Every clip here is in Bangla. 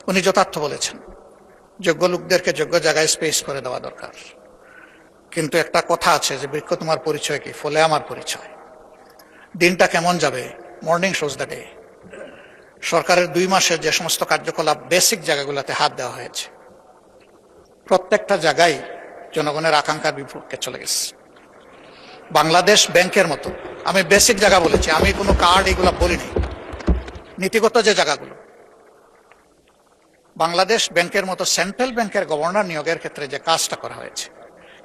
উনি যথার্থ বলেছেন, যোগ্য লোকদেরকে যোগ্য জায়গায় স্পেস করে দেওয়া দরকার। কিন্তু একটা কথা আছে যে বৃক্ষ তোমার পরিচয় কি, ফলে আমার পরিচয়। দিনটা কেমন যাবে, মর্নিং শোজ দ্য ডে। সরকারের 2 মাসের যে সমস্ত কার্যকলাপ বেসিক জায়গাগুলোতে হাত দেওয়া হয়েছে, প্রত্যেকটা জায়গায় জনগণের আকাঙ্ক্ষার বিপক্ষে চলে গেছে। বাংলাদেশ ব্যাংকের মতো, আমি বেসিক জায়গা বলেছি, আমি কোনো কার্ড এগুলো বলিনি, নীতিগত যে জায়গাগুলো, বাংলাদেশ ব্যাংকের মতো সেন্ট্রাল ব্যাংকের গভর্নর নিয়োগের ক্ষেত্রে যে কাজটা করা হয়েছে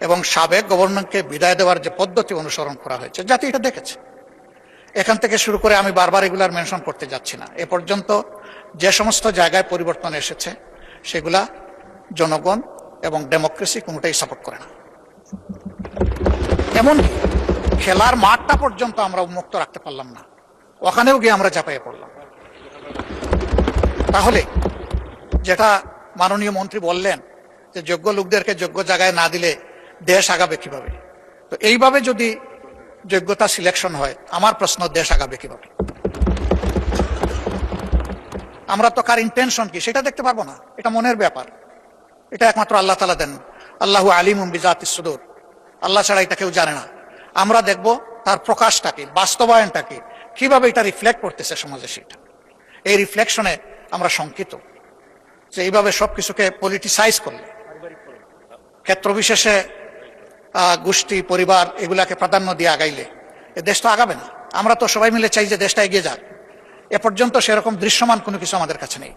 এবং সাবেক গভর্নরকে বিদায় দেওয়ার যে পদ্ধতি অনুসরণ করা হয়েছে, জাতি এটা দেখেছে। এখান থেকে শুরু করে আমি বারবার এগুলার মেনশন করতে যাচ্ছি না। এ পর্যন্ত যে সমস্ত জায়গায় পরিবর্তন এসেছে সেগুলা জনগণ এবং ডেমোক্রেসি কোনোটাই সাপোর্ট করে না। এমনকি খেলার মাঠটা পর্যন্ত আমরা উন্মুক্ত রাখতে পারলাম না, ওখানেও গিয়ে আমরা ঝাঁপাইয়ে পড়লাম। তাহলে যেটা মাননীয় মন্ত্রী বললেন যে যোগ্য লোকদেরকে যোগ্য জায়গায় না দিলে দেশ আগাবে কিভাবে, তো এইভাবে যদি যোগ্যতা সিলেকশন হয়, আমার প্রশ্ন, দেশ আগাবে কিভাবে? আমরা তো কার ইন্টেনশন কি সেটা দেখতে পারবো না, এটা মনের ব্যাপার, এটা একমাত্র আল্লাহ তাআলা দেন। আল্লাহু আলিমুম বিজাতিস সুদূর, আল্লাহ ছাড়া এটা কেউ জানে না। আমরা দেখব তার প্রকাশটা কি, বাস্তবায়নটা কি, কিভাবে এটা রিফ্লেক্ট করতেছে সমাজে। সেটা এই রিফ্লেকশনে আমরা শঙ্কিত যে এইভাবে সবকিছুকে পলিটিসাইজ করলে, ক্ষেত্র বিশেষে গোষ্ঠী, পরিবার এগুলাকে প্রাধান্য দিয়ে আগাইলে এ দেশ তো আগাবে না। আমরা তো সবাই মিলে চাই যে দেশটা এগিয়ে যাক, এ পর্যন্ত সেরকম দৃশ্যমান কোনো কিছু আমাদের কাছে নেই।